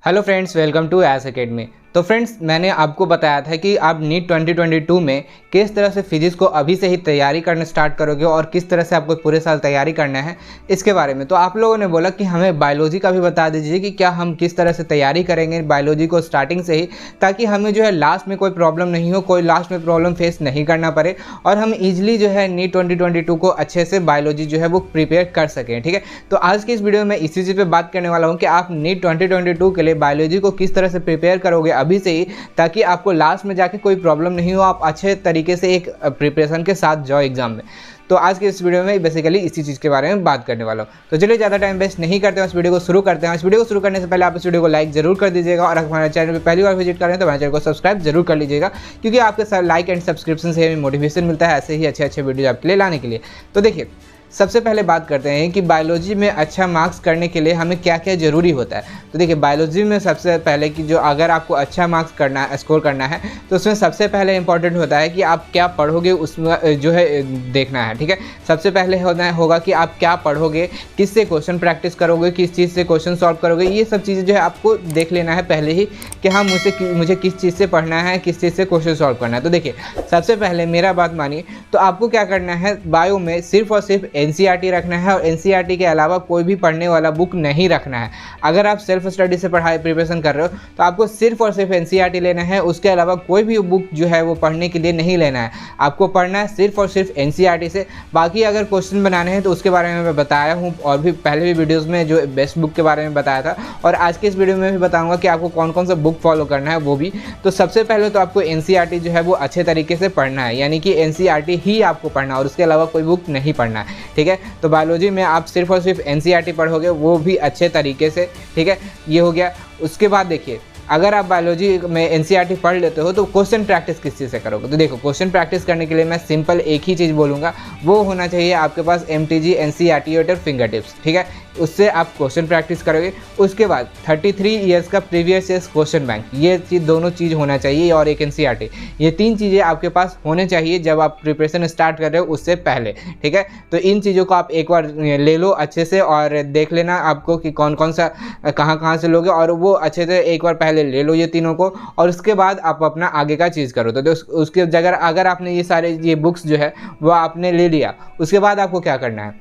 Hello friends, welcome to S Academy. तो friends, मैंने आपको बताया था कि आप नीट 2022 में किस तरह से फिजिक्स को अभी से ही तैयारी करना स्टार्ट करोगे और किस तरह से आपको पूरे साल तैयारी करना है इसके बारे में। तो आप लोगों ने बोला कि हमें बायोलॉजी का भी बता दीजिए कि क्या हम किस तरह से तैयारी करेंगे बायोलॉजी को स्टार्टिंग से ही, ताकि हमें जो है लास्ट में कोई प्रॉब्लम नहीं हो, कोई लास्ट में प्रॉब्लम फेस नहीं करना पड़े और हम ईजिली जो है नीट 2022 को अच्छे से बायोलॉजी जो है वो प्रिपेयर कर सकें। ठीक है, तो आज की इस वीडियो में इसी चीज़ पर बात करने वाला हूँ कि आप नीट 2022 के लिए बायोलॉजी को किस तरह से प्रिपेयर करोगे अभी से ही, ताकि आपको लास्ट में जाके कोई प्रॉब्लम नहीं हो, आप अच्छे तरीके से एक प्रिपरेशन के साथ जाओ एग्जाम में। तो आज के इस वीडियो में बेसिकली इसी चीज़ के बारे में बात करने वाला हूँ। तो चलिए ज़्यादा टाइम वेस्ट नहीं करते हैं, इस वीडियो को शुरू करते हैं। इस वीडियो को शुरू करने से पहले आप इस वीडियो को लाइक जरूर कर दीजिएगा और हमारे चैनल पर पहली बार विजिट करें तो हमारे चैनल को सब्सक्राइब जरूर कर लीजिएगा, क्योंकि आपके लाइक एंड सब्सक्रिप्शन से हमें मोटिवेशन मिलता है ऐसे ही अच्छे वीडियो आपके लिए लाने के लिए। तो देखिए, सबसे पहले बात करते हैं कि बायोलॉजी में अच्छा मार्क्स करने के लिए हमें क्या क्या ज़रूरी होता है। तो देखिए, बायोलॉजी में सबसे पहले कि जो अगर आपको अच्छा मार्क्स करना है, स्कोर करना है, तो उसमें सबसे पहले इंपॉर्टेंट होता है कि आप क्या पढ़ोगे, उसमें जो है देखना है। ठीक है, सबसे पहले होगा कि आप क्या पढ़ोगे, किससे क्वेश्चन प्रैक्टिस करोगे, किस चीज़ से क्वेश्चन सॉल्व करोगे, ये सब चीज़ें जो है आपको देख लेना है पहले ही कि हाँ मुझे किस चीज़ से पढ़ना है, किस चीज़ से क्वेश्चन सॉल्व करना है। तो देखिए, सबसे पहले मेरा बात मानिए तो आपको क्या करना है, बायो में सिर्फ और सिर्फ एनसीईआरटी रखना है और एनसीईआरटी के अलावा कोई भी पढ़ने वाला बुक नहीं रखना है। अगर आप सेल्फ स्टडी से प्रिपरेशन कर रहे हो तो आपको सिर्फ और सिर्फ एनसीईआरटी लेना है, उसके अलावा कोई भी बुक जो है वो पढ़ने के लिए नहीं लेना है। आपको पढ़ना है सिर्फ और सिर्फ एनसीईआरटी से। बाकी अगर क्वेश्चन बनाने हैं तो उसके बारे में मैं बताया हूँ और भी पहले भी वीडियोज़ में जो बेस्ट बुक के बारे में बताया था, और आज के इस वीडियो में भी बताऊँगा कि आपको कौन कौन सा बुक फॉलो करना है वो भी। तो सबसे पहले तो आपको एनसीईआरटी जो है वो अच्छे तरीके से पढ़ना है, यानी कि एनसीईआरटी ही आपको पढ़ना है और उसके अलावा कोई बुक नहीं पढ़ना है। ठीक है, तो बायोलॉजी में आप सिर्फ और सिर्फ एनसीईआरटी पढ़ोगे, वो भी अच्छे तरीके से। ठीक है, ये हो गया। उसके बाद देखिए, अगर आप बायोलॉजी में एनसीईआरटी पढ़ लेते हो तो क्वेश्चन प्रैक्टिस किस चीज़ से करोगे। तो देखो, क्वेश्चन प्रैक्टिस करने के लिए मैं सिंपल एक ही चीज़ बोलूँगा, वो होना चाहिए आपके पास एमटीजी एनसीईआरटी और फिंगर टिप्स। ठीक है, उससे आप क्वेश्चन प्रैक्टिस करोगे। उसके बाद 33 ईयर्स का प्रीवियस ईयर्स क्वेश्चन बैंक, ये चीज़ दोनों चीज़ होना चाहिए, और एक एनसीईआरटी। ये तीन चीज़ें आपके पास होने चाहिए जब आप प्रिपरेशन स्टार्ट कर रहे हो उससे पहले। ठीक है, तो इन चीज़ों को आप एक बार ले लो अच्छे से और देख लेना आपको कि कौन कौन सा कहाँ से लोगे, और वो अच्छे से एक बार पहले ले लो ये तीनों को, और उसके बाद आप अपना आगे का चीज़ करो। तो उसके जगह अगर आपने ये बुक्स जो है वो आपने ले लिया, उसके बाद आपको क्या करना है।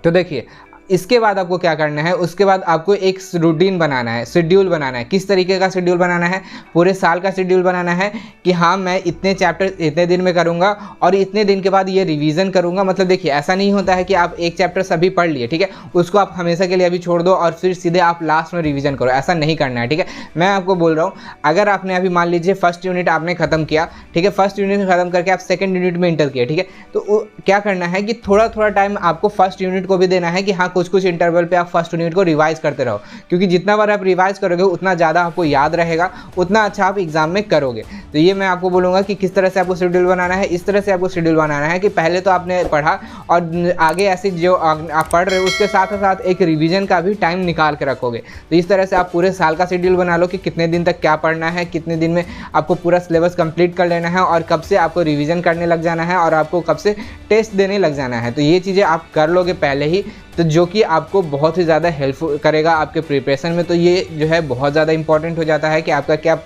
तो देखिए, इसके बाद आपको क्या करना है, उसके बाद आपको एक रूटीन बनाना है, शेड्यूल बनाना है। किस तरीके का शेड्यूल बनाना है, पूरे साल का शेड्यूल बनाना है कि हाँ मैं इतने चैप्टर इतने दिन में करूँगा और इतने दिन के बाद ये रिवीजन करूँगा। मतलब देखिए, ऐसा नहीं होता है कि आप एक चैप्टर सभी पढ़ लिए, ठीक है, उसको आप हमेशा के लिए अभी छोड़ दो और फिर सीधे आप लास्ट में रिवीजन करो, ऐसा नहीं करना है। ठीक है, मैं आपको बोल रहा हूँ, अगर आपने अभी मान लीजिए फर्स्ट यूनिट आपने खत्म किया, ठीक है, फर्स्ट यूनिट खत्म करके आप सेकेंड यूनिट में इंटर किया, ठीक है, तो क्या करना है कि थोड़ा थोड़ा टाइम आपको फर्स्ट यूनिट को भी देना है कि हाँ कुछ इंटरवल पे आप फर्स्ट यूनिट को रिवाइज करते रहो, क्योंकि जितना बार आप रिवाइज करोगे उतना ज़्यादा आपको याद रहेगा, उतना अच्छा आप एग्जाम में करोगे। तो ये मैं आपको बोलूँगा कि किस तरह से आपको शेड्यूल बनाना है। इस तरह से आपको शेड्यूल बनाना है कि पहले तो आपने पढ़ा और आगे ऐसे जो आप पढ़ रहे हो उसके साथ साथ एक रिवीजन का भी टाइम निकाल के रखोगे। तो इस तरह से आप पूरे साल का शेड्यूल बना लो कि कितने दिन तक क्या पढ़ना है, कितने दिन में आपको पूरा सिलेबस कंप्लीट कर लेना है और कब से आपको रिवीजन करने लग जाना है और आपको कब से टेस्ट देने लग जाना है। तो ये चीज़ें आप कर लोगे पहले ही, तो जो कि आपको बहुत ही ज़्यादा हेल्पफुल करेगा आपके प्रिपरेशन में। तो ये जो है बहुत ज़्यादा इंपॉर्टेंट हो जाता है कि आपका क्या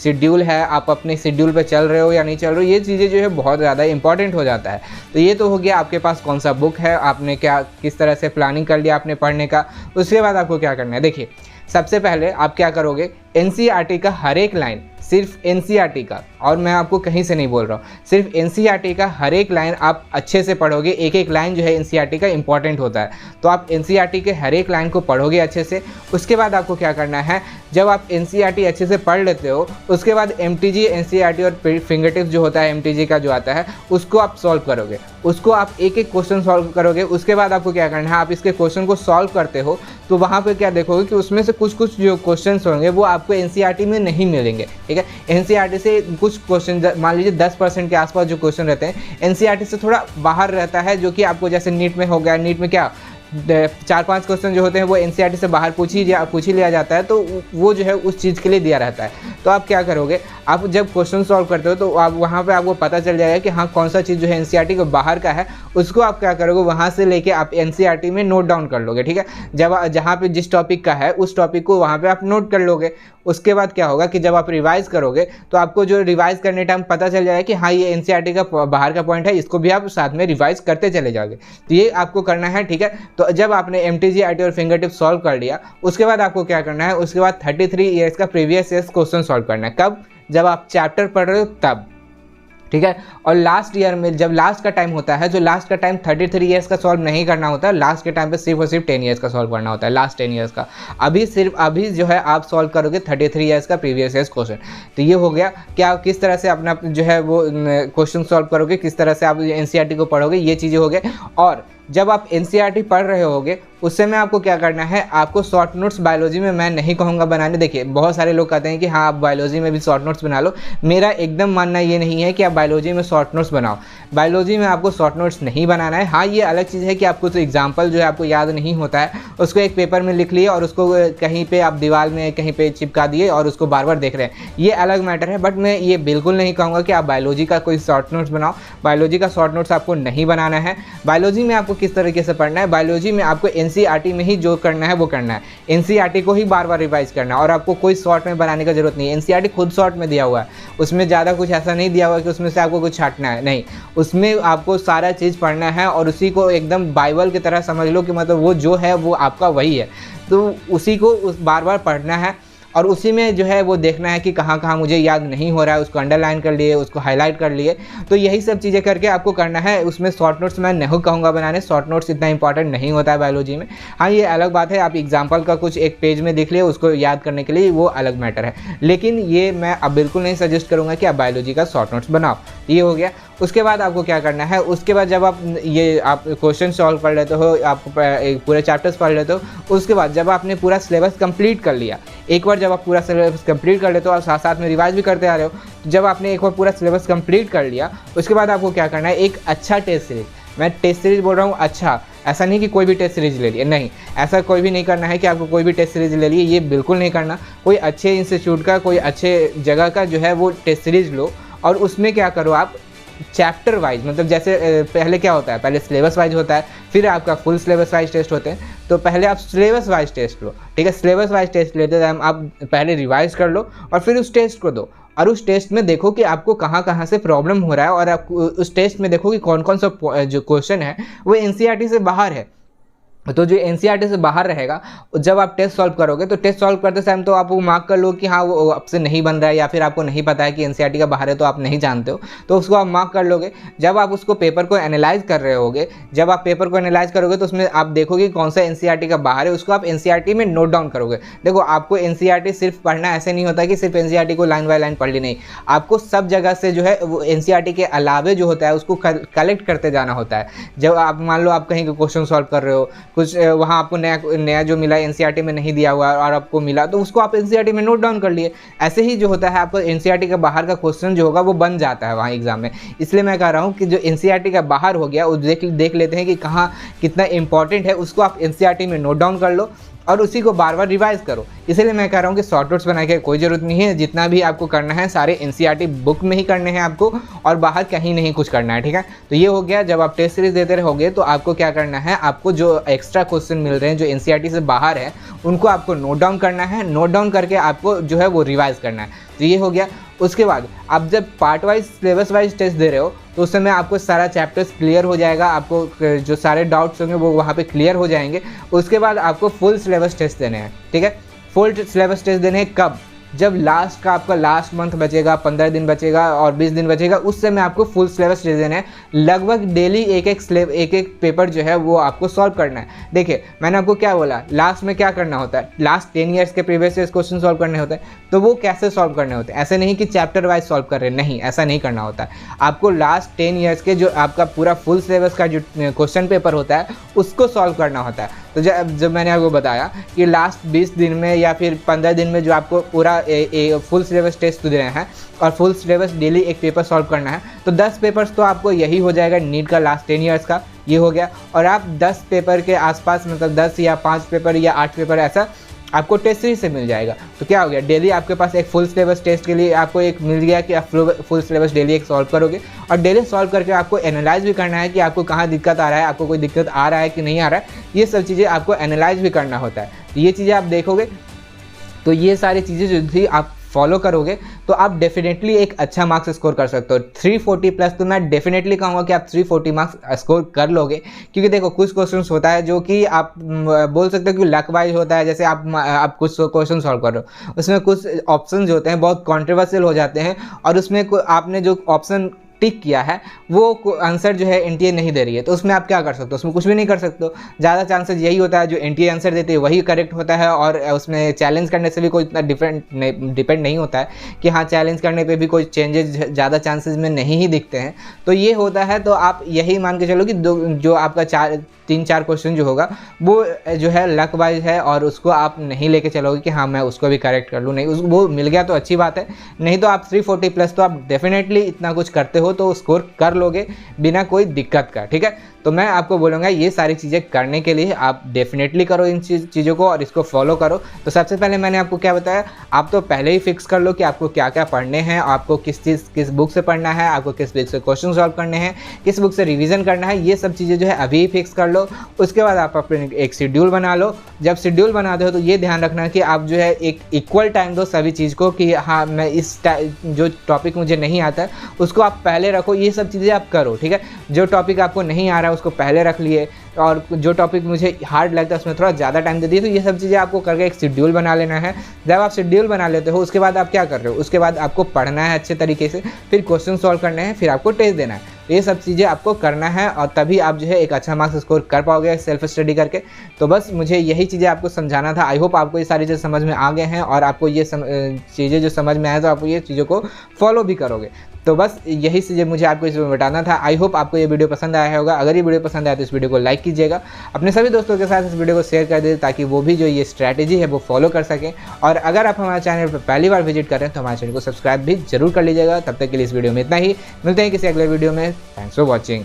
शेड्यूल है, आप अपने शेड्यूल पे चल रहे हो या नहीं चल रहे हो, ये चीज़ें जो है बहुत ज़्यादा इंपॉर्टेंट हो जाता है। तो ये तो हो गया आपके पास कौन सा बुक है, आपने क्या किस तरह से प्लानिंग कर लिया आपने पढ़ने का। उसके बाद आपको क्या करना है, देखिए सबसे पहले आप क्या करोगे, एनसीईआरटी का हर एक लाइन, सिर्फ एनसीईआरटी का, और मैं आपको कहीं से नहीं बोल रहा हूँ, सिर्फ एनसीईआरटी का हर एक लाइन आप अच्छे से पढ़ोगे। एक एक लाइन जो है एनसीईआरटी का इंपॉर्टेंट होता है, तो आप एनसीईआरटी के हर एक लाइन को पढ़ोगे अच्छे से। उसके बाद आपको क्या करना है, जब आप एनसीईआरटी अच्छे से पढ़ लेते हो उसके बाद एमटीजी एनसीईआरटी और फिंगर टिप्स जो होता है एमटीजी का जो आता है उसको आप सॉल्व करोगे, उसको आप एक एक क्वेश्चन सॉल्व करोगे। उसके बाद आपको क्या करना है, आप इसके क्वेश्चन को सॉल्व करते हो तो वहाँ पे क्या देखोगे कि उसमें से कुछ जो क्वेश्चन होंगे वो आपको एनसीईआरटी में नहीं मिलेंगे। ठीक है, एनसीईआरटी से कुछ क्वेश्चन, मान लीजिए 10% के आसपास जो क्वेश्चन रहते हैं एनसीईआरटी से थोड़ा बाहर रहता है, जो कि आपको जैसे नीट में हो गया, नीट में क्या 4-5 क्वेश्चन जो होते हैं वो एनसीईआरटी से बाहर पूछ ही लिया जाता है, तो वो जो है उस चीज़ के लिए दिया रहता है। तो आप क्या करोगे, आप जब क्वेश्चन सॉल्व करते हो तो आप वहाँ पे आपको पता चल जाएगा कि हाँ कौन सा चीज़ जो है एनसीईआरटी के बाहर का है, उसको आप क्या करोगे, वहाँ से लेके आप एनसीईआरटी में नोट डाउन कर लोगे। ठीक है, जब जहाँ पे जिस टॉपिक का है उस टॉपिक को वहाँ पे आप नोट कर लोगे। उसके बाद क्या होगा कि जब आप रिवाइज करोगे तो आपको जो रिवाइज करने टाइम पता चल जाएगा कि हाँ ये एनसीईआरटी का बाहर का पॉइंट है, इसको भी आप साथ में रिवाइज करते चले जाओगे। तो ये आपको करना है। ठीक है, तो जब आपने एमटीजीआरटी और फिंगर टिप सॉल्व कर लिया, उसके बाद आपको क्या करना है, उसके बाद 33 ईयर्स का प्रीवियस ईयर्स क्वेश्चन सॉल्व करना है। कब, जब आप चैप्टर पढ़ रहे हो तब। ठीक है, और लास्ट ईयर में जब लास्ट का टाइम होता है, जो लास्ट का टाइम 33 ईयर्स का सॉल्व नहीं करना होता है, लास्ट के टाइम पे सिर्फ और सिर्फ 10 ईयर्स का सॉल्व करना होता है, लास्ट 10 ईयर्स का। अभी जो है आप सॉल्व करोगे 33 ईयर्स का प्रीवियस ईयर्स क्वेश्चन। तो ये हो गया कि आप किस तरह से अपना जो है वो क्वेश्चन सॉल्व करोगे, किस तरह से आप एनसीईआरटी को पढ़ोगे, ये चीज़ें हो गए। और जब आप एनसीईआरटी पढ़ रहे होगे उस समय आपको क्या करना है, आपको शॉर्ट नोट्स बायोलॉजी में मैं नहीं कहूँगा बनाने। देखिए बहुत सारे लोग कहते हैं कि हाँ आप बायोलॉजी में भी शॉर्ट नोट्स बना लो, मेरा एकदम मानना ये नहीं है कि आप बायोलॉजी में शॉर्ट नोट्स बनाओ। बायोलॉजी में आपको शॉर्ट नोट्स नहीं बनाना है। हाँ ये अलग चीज़ है कि आपको तो एग्जाम्पल जो है आपको याद नहीं होता है, उसको एक पेपर में लिख लिए और उसको कहीं पर आप दीवार में कहीं पर चिपका दिए और उसको बार बार देख रहे हैं, ये अलग मैटर है। बट मैं ये बिल्कुल नहीं कहूँगा कि आप बायोलॉजी का कोई शॉर्ट नोट्स बनाओ। बायोलॉजी का शॉर्ट नोट्स आपको नहीं बनाना है। बायोलॉजी में आपको किस तरीके से पढ़ना है, बायोलॉजी में आपको एनसीईआरटी में ही जो करना है वो करना है, एनसीईआरटी को ही बार बार रिवाइज करना है और आपको कोई शॉर्ट में बनाने का जरूरत नहीं है। एनसीईआरटी खुद शॉर्ट में दिया हुआ है, उसमें ज़्यादा कुछ ऐसा नहीं दिया हुआ है कि उसमें से आपको कुछ छाटना है, नहीं, उसमें आपको सारा चीज़ पढ़ना है और उसी को एकदम बाइबल की तरह समझ लो कि मतलब वो जो है वो आपका वही है, तो उसी को बार बार पढ़ना है और उसी में जो है वो देखना है कि कहाँ कहाँ मुझे याद नहीं हो रहा है, उसको अंडरलाइन कर लिए, उसको हाईलाइट कर लिए। तो यही सब चीज़ें करके आपको करना है। उसमें शॉर्ट नोट्स मैं नहीं कहूँगा बनाने, शॉर्ट नोट्स इतना इंपॉर्टेंट नहीं होता है बायोलॉजी में। हाँ ये अलग बात है, आप एग्जाम्पल का कुछ एक पेज में देख लिए, उसको याद करने के लिए वो अलग मैटर है, लेकिन ये मैं अब बिल्कुल नहीं सजेस्ट करूँगा कि आप बायोलॉजी का शॉर्ट नोट्स बनाओ। ये हो गया। उसके बाद आपको क्या करना है, उसके बाद जब आप क्वेश्चन सॉल्व कर लेते हो, आप पूरे चैप्टर्स पढ़ लेते हो, उसके बाद जब आपने पूरा सिलेबस कंप्लीट कर लिया, एक बार जब आप पूरा सिलेबस कंप्लीट कर लेते हो और साथ साथ में रिवाइज भी करते आ रहे हो, जब आपने एक बार पूरा सिलेबस कंप्लीट कर लिया, उसके बाद आपको क्या करना है, एक अच्छा टेस्ट सीरीज, मैं टेस्ट सीरीज बोल रहा हूँ अच्छा, ऐसा नहीं कि कोई भी टेस्ट सीरीज ले लिए, नहीं, ऐसा कोई भी नहीं करना है कि आपको कोई भी टेस्ट सीरीज ले लिए, ये बिल्कुल नहीं करना। कोई अच्छे इंस्टीट्यूट का, कोई अच्छे जगह का जो है वो टेस्ट सीरीज लो और उसमें क्या करो आप चैप्टर वाइज, मतलब जैसे पहले क्या होता है, पहले सिलेबस वाइज होता है, फिर आपका फुल सिलेबस वाइज टेस्ट होते हैं। तो पहले आप सिलेबस वाइज टेस्ट लो, ठीक है, सिलेबस वाइज टेस्ट लेते टाइम आप पहले रिवाइज कर लो और फिर उस टेस्ट को दो और उस टेस्ट में देखो कि आपको कहाँ कहाँ से प्रॉब्लम हो रहा है और आप उस टेस्ट में देखो कि कौन कौन सा जो क्वेश्चन है वो एनसीईआरटी से बाहर है। तो जो एनसीईआरटी से बाहर रहेगा, जब आप टेस्ट सॉल्व करोगे तो टेस्ट सॉल्व करते टाइम तो आप वो मार्क कर लो कि हाँ वो आपसे नहीं बन रहा है, या फिर आपको नहीं पता है कि एनसीईआरटी का बाहर है तो आप नहीं जानते हो, तो उसको आप मार्क कर लोगे। जब आप उसको पेपर को एनालाइज कर रहे होगे, जब आप पेपर को एनालाइज करोगे तो उसमें आप देखोगे कौन सा एनसीईआरटी का बाहर है, उसको आप एनसीईआरटी में नोट डाउन करोगे। देखो आपको एनसीईआरटी सिर्फ पढ़ना ऐसे नहीं होता कि सिर्फ एनसीईआरटी को लाइन बाय लाइन पढ़ ली, नहीं, आपको सब जगह से जो है वो एनसीईआरटी के अलावे जो होता है उसको कलेक्ट करते जाना होता है। जब आप मान लो आप कहीं का क्वेश्चन सॉल्व कर रहे हो, कुछ वहाँ आपको नया जो मिला एनसीईआरटी में नहीं दिया हुआ और आपको मिला, तो उसको आप एनसीईआरटी में नोट डाउन कर लिए। ऐसे ही जो होता है आपको एनसीईआरटी का बाहर का क्वेश्चन जो होगा वो बन जाता है वहाँ एग्जाम में। इसलिए मैं कह रहा हूँ कि जो एनसीईआरटी का बाहर हो गया वो देख लेते हैं कि कहाँ कितना इंपॉर्टेंट है, उसको आप एनसीईआरटी में नोट डाउन कर लो और उसी को बार बार रिवाइज करो। इसलिए मैं कह रहा हूँ कि शॉर्ट नोट्स बनाने की कोई ज़रूरत नहीं है, जितना भी आपको करना है सारे एनसीईआरटी बुक में ही करने हैं आपको और बाहर कहीं नहीं कुछ करना है, ठीक है। तो ये हो गया। जब आप टेस्ट सीरीज देते रहोगे तो आपको क्या करना है, आपको जो एक्स्ट्रा क्वेश्चन मिल रहे हैं जो एनसीईआरटी से बाहर है उनको आपको नोट डाउन करना है, नोट डाउन करके आपको जो है वो रिवाइज करना है। तो ये हो गया। उसके बाद आप जब part wise syllabus wise test दे रहे हो तो उस समय आपको सारा चैप्टर्स क्लियर हो जाएगा, आपको जो सारे डाउट्स होंगे वो वहाँ पे क्लियर हो जाएंगे। उसके बाद आपको फुल सिलेबस टेस्ट देने हैं, ठीक है। फुल सिलेबस टेस्ट देने हैं कब, जब लास्ट का आपका लास्ट मंथ बचेगा, 15 दिन बचेगा और 20 दिन बचेगा, उस समय आपको फुल सिलेबस टेस्ट देना है। लगभग डेली एक एक पेपर जो है वो आपको सॉल्व करना है। देखिए मैंने आपको क्या बोला, लास्ट में क्या करना होता है, लास्ट 10 ईयर्स के प्रीवियस ईयर्स क्वेश्चन सॉल्व करने होते हैं। तो वो कैसे सॉल्व करने होते हैं, ऐसे नहीं कि चैप्टर वाइज सॉल्व कर रहे हैं, नहीं, ऐसा नहीं करना होता है। आपको लास्ट 10 ईयर्स के जो आपका पूरा फुल सिलेबस का जो क्वेश्चन पेपर होता है उसको सॉल्व करना होता है। तो जब मैंने आपको बताया कि लास्ट 20 दिन में या फिर 15 दिन में जो आपको पूरा फुल सिलेबस टेस्ट देना है और फुल सिलेबस डेली एक पेपर सॉल्व करना है, तो 10 पेपर्स तो आपको यही हो जाएगा नीट का लास्ट 10 ईयर्स का, ये हो गया। और आप 10 पेपर के आसपास, मतलब 10 या 5 पेपर या 8 पेपर ऐसा आपको टेस्ट सीरीज से मिल जाएगा। तो क्या हो गया, डेली आपके पास एक फुल सिलेबस टेस्ट के लिए आपको एक मिल गया कि आप फुल सिलेबस डेली एक सॉल्व करोगे, और डेली सॉल्व करके आपको एनालाइज भी करना है कि आपको कहाँ दिक्कत आ रहा है, आपको कोई दिक्कत आ रहा है कि नहीं आ रहा है, ये सब चीज़ें आपको एनालाइज भी करना होता है। तो ये चीज़ें आप देखोगे, तो ये सारी चीज़ें जो थी आप फॉलो करोगे तो आप डेफिनेटली एक अच्छा मार्क्स स्कोर कर सकते हो। 340 प्लस तो मैं डेफिनेटली कहूँगा कि आप 340 मार्क्स स्कोर कर लोगे, क्योंकि देखो कुछ क्वेश्चंस होता है जो कि आप बोल सकते हो कि लक वाइज होता है। जैसे आप कुछ क्वेश्चन सॉल्व कर रहे हो, उसमें कुछ ऑप्शन होते हैं बहुत कॉन्ट्रोवर्शियल हो जाते हैं, और उसमें आपने जो ऑप्शन टिक किया है वो आंसर जो है एनटीए नहीं दे रही है, तो उसमें आप क्या कर सकते हो, उसमें कुछ भी नहीं कर सकते हो। ज़्यादा चांसेस यही होता है जो एनटीए आंसर देते हैं वही करेक्ट होता है, और उसमें चैलेंज करने से भी कोई इतना डिपेंड नहीं होता है कि हाँ चैलेंज करने पे भी कोई चेंजेस ज़्यादा चांसेस में नहीं ही दिखते हैं। तो ये होता है, तो आप यही मान के चलो कि जो आपका 3-4 क्वेश्चन जो होगा वो जो है लक वाइज है, और उसको आप नहीं लेके चलोगे कि हाँ मैं उसको भी करेक्ट कर लूँ, नहीं वो मिल गया तो अच्छी बात है, नहीं तो आप 340 प्लस तो आप डेफिनेटली इतना कुछ करते हो तो स्कोर कर लोगे बिना कोई दिक्कत का, ठीक है। तो मैं आपको बोलूँगा ये सारी चीज़ें करने के लिए आप डेफिनेटली करो इन चीज़ों को और इसको फॉलो करो। तो सबसे पहले मैंने आपको क्या बताया, आप तो पहले ही फिक्स कर लो कि आपको क्या क्या पढ़ने हैं, आपको किस बुक से पढ़ना है, आपको किस बुक से क्वेश्चन सॉल्व करने हैं, किस बुक से रिवीजन करना है, ये सब चीज़ें जो है अभी फिक्स कर लो। उसके बाद आप अपने एक शेड्यूल बना लो। जब शेड्यूल बनाते हो तो ये ध्यान रखना कि आप जो है एक इक्वल टाइम दो सभी चीज़ को, कि हाँ मैं जो टॉपिक मुझे नहीं आता है उसको आप पहले रखो, ये सब चीज़ें आप करो, ठीक है। जो टॉपिक आपको नहीं आ रहा है उसको पहले रख लिए, और जो टॉपिक मुझे हार्ड लगता है उसमें थोड़ा ज़्यादा टाइम दे दिए। तो ये सब चीज़ें आपको करके एक शेड्यूल बना लेना है। जब आप शेड्यूल बना लेते हो उसके बाद आप क्या कर रहे हो, उसके बाद आपको पढ़ना है अच्छे तरीके से, फिर क्वेश्चन सॉल्व करने हैं, फिर आपको टेस्ट देना है। ये सब चीज़ें आपको करना है और तभी आप जो है एक अच्छा मार्क्स स्कोर कर पाओगे सेल्फ स्टडी करके। तो बस मुझे यही चीज़ें आपको समझाना था। आई होप आपको ये सारी चीज़ें समझ में आ गए हैं और आपको ये चीज़ें जो समझ में आए तो आप ये चीज़ों को फॉलो भी करोगे। तो बस यही चीज़ें मुझे आपको इसमें बताना था। आई होप आपको ये वीडियो पसंद आया होगा। अगर ये वीडियो पसंद आया तो इस वीडियो को लाइक कीजिएगा, अपने सभी दोस्तों के साथ इस वीडियो को शेयर कर दीजिए ताकि वो भी जो ये स्ट्रैटेजी है वो फॉलो कर सकें। और अगर आप हमारे चैनल पर पहली बार विजिट कर रहे हैं तो हमारे चैनल को सब्सक्राइब भी जरूर कर लीजिएगा। तब तक के लिए इस वीडियो में इतना ही, मिलते हैं किसी अगले वीडियो में। Thanks for watching.